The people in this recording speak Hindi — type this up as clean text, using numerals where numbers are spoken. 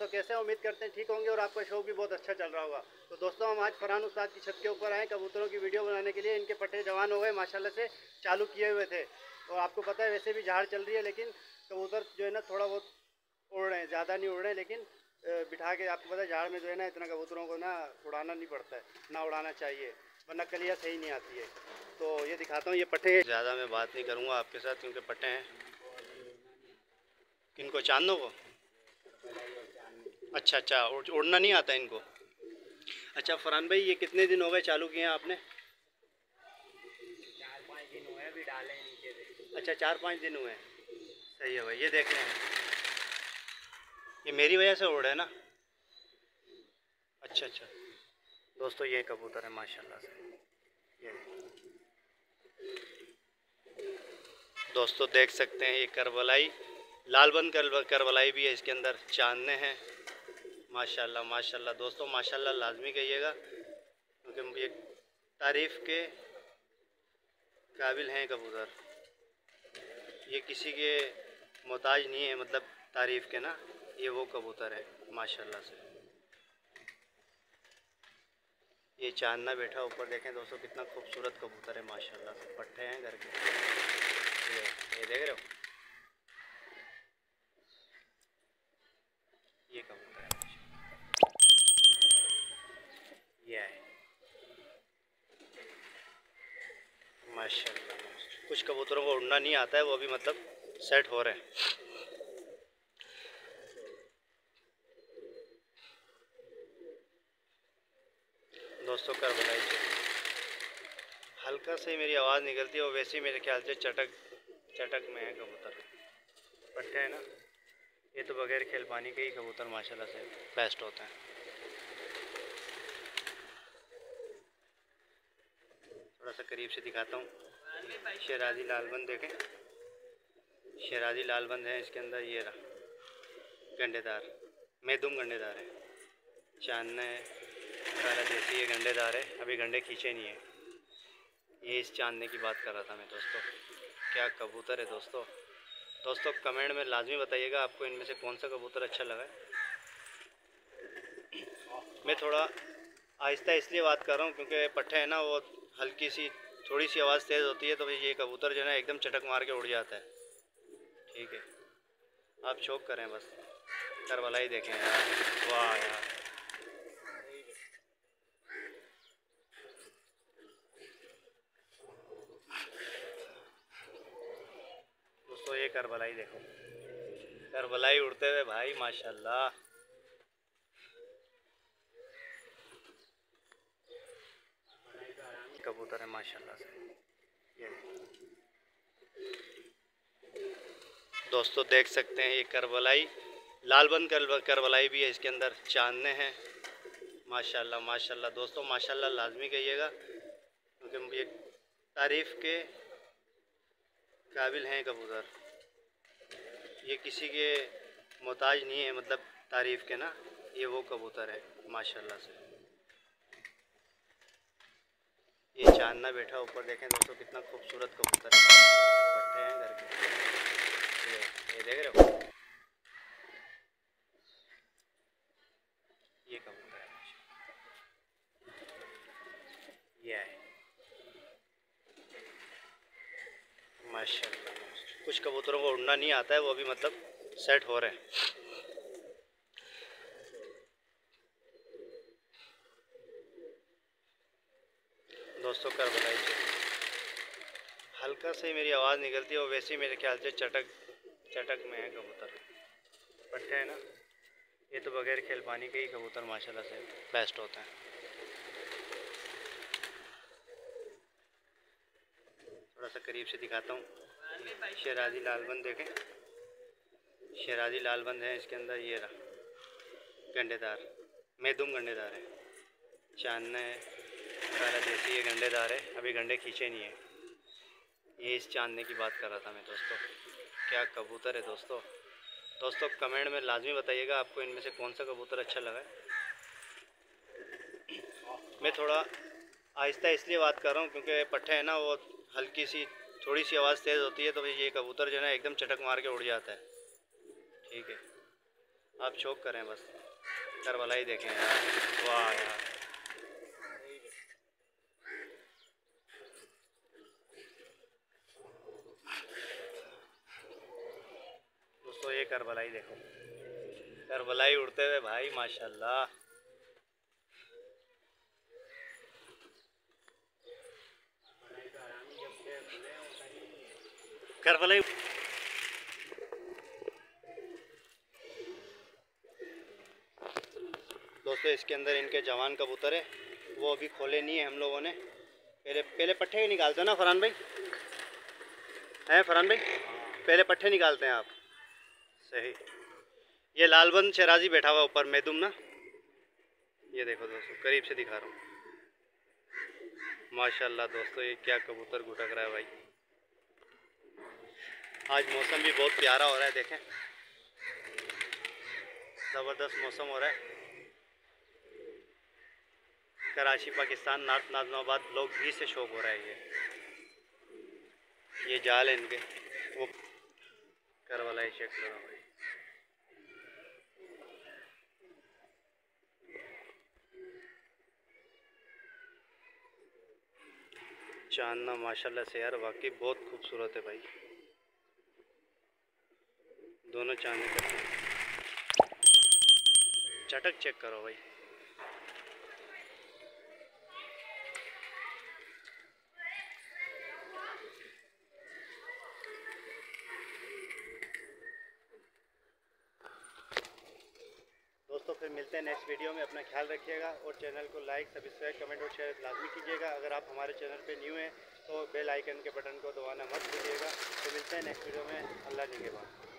दोस्तों कैसे हैं? उम्मीद करते हैं ठीक होंगे और आपका शो भी बहुत अच्छा चल रहा होगा। तो दोस्तों हम आज फरहान उस्ताद की छत के ऊपर आए कबूतरों की वीडियो बनाने के लिए। इनके पट्टे जवान हो गए माशाल्लाह से, चालू किए हुए थे। और आपको पता है वैसे भी झाड़ चल रही है, लेकिन कबूतर जो है ना थोड़ा बहुत उड़ रहे हैं, ज़्यादा नहीं उड़ रहे हैं, लेकिन बिठा के आपको पता है झाड़ में जो है ना इतना कबूतरों को ना उड़ाना नहीं पड़ता है, ना उड़ाना चाहिए वरना कलिया सही नहीं आती है। तो ये दिखाता हूँ ये पट्टे। ज़्यादा मैं बात नहीं करूँगा आपके साथ क्योंकि पट्टे हैं। किनको? चांदों को? अच्छा अच्छा, उड़ना नहीं आता इनको। अच्छा फरहान भाई, ये कितने दिन हो गए चालू किए हैं आपने? 4-5 दिन हुए, अभी डाले नीचे से। अच्छा 4-5 दिन हुए हैं। सही है भाई, ये देख रहे हैं, ये मेरी वजह से उड़ रहे हैं ना। अच्छा अच्छा दोस्तों, ये कबूतर है माशाल्लाह से। ये दोस्तों देख सकते हैं, ये करबलाई लालबंद करबलाई भी है इसके अंदर, चांदने हैं माशाल्लाह माशाल्लाह। दोस्तों माशाल्लाह लाजमी कहिएगा क्योंकि ये तारीफ़ के काबिल हैं कबूतर। ये किसी के मोहताज नहीं है, मतलब तारीफ़ के ना, ये वो कबूतर है माशाल्लाह से। ये चांदना बैठा ऊपर, देखें दोस्तों कितना खूबसूरत कबूतर है माशाल्लाह से। पट्टे हैं घर के, ये देख रहे हो, ये कबूतर है ये है माशाल्लाह। कुछ कबूतरों को उड़ना नहीं आता है, वो भी मतलब सेट हो रहे हैं। दोस्तों करबलाई हल्का से मेरी आवाज़ निकलती है और वैसे ही मेरे ख्याल से चटक में है कबूतर। पट्टे हैं ना, ये तो बगैर खेल पानी के ही कबूतर माशाल्लाह से बेस्ट होते हैं। थोड़ा सा करीब से दिखाता हूँ, शेराजी लालबंद देखें, शेराजी लालबंद है इसके अंदर। ये रहा गंडेदार, मेदुम गंडेदार है, चांदना है, काला देसी ये गंडेदार है, अभी गंडे खींचे नहीं है। ये इस चांदने की बात कर रहा था मैं दोस्तों, क्या कबूतर है दोस्तों। दोस्तों कमेंट में लाजमी बताइएगा आपको इनमें से कौन सा कबूतर अच्छा लगा है। मैं थोड़ा आहिस्ता इसलिए बात कर रहा हूँ क्योंकि पट्टे है ना, वो हल्की सी थोड़ी सी आवाज़ तेज़ होती है तो ये कबूतर जो है ना एकदम चटक मार के उड़ जाता है। ठीक है, आप शौक करें बस, करबला ही देखें यार, वाह यार। दोस्तों ये करबलाई देखो, करबलाई उड़ते हुए भाई माशाल्लाह। कबूतर है माशाल्लाह से। ये दोस्तों देख सकते हैं, ये करबलाई लालबंद करबलाई भी है इसके अंदर, चांदने हैं माशाल्लाह माशाल्लाह। दोस्तों माशाल्लाह लाजमी कहिएगा क्योंकि ये तारीफ़ के काबिल हैं कबूतर। ये किसी के मोहताज नहीं है, मतलब तारीफ़ के ना, ये वो कबूतर है माशाल्लाह से। ये चांदना बैठा ऊपर, देखें दोस्तों कितना खूबसूरत कबूतर है। पट्टे हैं घर के, ये देख रहे हो, ये कबूतर है ये है माशाल्लाह। कुछ कबूतरों को उड़ना नहीं आता है, वो भी मतलब सेट हो रहे हैं। दोस्तों करबलाई हल्का से मेरी आवाज़ निकलती है और वैसे ही मेरे ख्याल से चटक में है कबूतर। पट्टे हैं ना, ये तो बगैर खेल पानी के ही कबूतर माशाल्लाह से बेस्ट होते हैं। थोड़ा सा करीब से दिखाता हूँ, शेराजी लालबंद देखें, शेराजी लालबंद है इसके अंदर। ये रहा गंडेदार, मेदुम गंडेदार है, चांदना है, काला देसी ये गंडेदार है, अभी गंडे खींचे नहीं है। ये इस चांदने की बात कर रहा था मैं दोस्तों, क्या कबूतर है दोस्तों। दोस्तों कमेंट में लाजमी बताइएगा आपको इनमें से कौन सा कबूतर अच्छा लगा है। मैं थोड़ा आहिस्ता इसलिए बात कर रहा हूँ क्योंकि पट्टे है ना, वो हल्की सी थोड़ी सी आवाज़ तेज़ होती है तो ये कबूतर जो है ना एकदम चटक मार के उड़ जाता है। ठीक है, आप शौक करें बस, करवलाई देखें यार, वाह यार। दोस्तों ये करवलाई देखो, करवलाई उड़ते हुए भाई माशाल्लाह। करवलाई दोस्तों इसके अंदर इनके जवान कबूतर है, वो अभी खोले नहीं है हम लोगों ने। पहले पट्ठे ही निकालते हैं ना फरहान भाई, हैं फरहान भाई? पहले पट्ठे निकालते हैं आप, सही। ये लालबंद शराजी बैठा हुआ ऊपर मैदुम ना, ये देखो दोस्तों करीब से दिखा रहा हूँ माशाल्लाह। दोस्तों ये क्या कबूतर घुटक रहा है भाई। आज मौसम भी बहुत प्यारा हो रहा है, देखें ज़बरदस्त मौसम हो रहा है। कराची पाकिस्तान नॉर्थ नाज़िमाबाद ब्लॉक भी से शौक हो रहा है। ये जाल है इनके, वो करवलाई चेक करो भाई। चांदना माशाल्लाह से यार वाकई बहुत खूबसूरत है भाई, दोनों चांदने करते हैं। चटक चेक करो भाई। दोस्तों फिर मिलते हैं नेक्स्ट वीडियो में, अपना ख्याल रखिएगा और चैनल को लाइक सब्सक्राइब कमेंट और शेयर लाजमी कीजिएगा। अगर आप हमारे चैनल पे न्यू हैं तो बेल आइकन के बटन को दबाना मत भूलिएगा। तो मिलते हैं नेक्स्ट वीडियो में, अल्लाह निगहबान।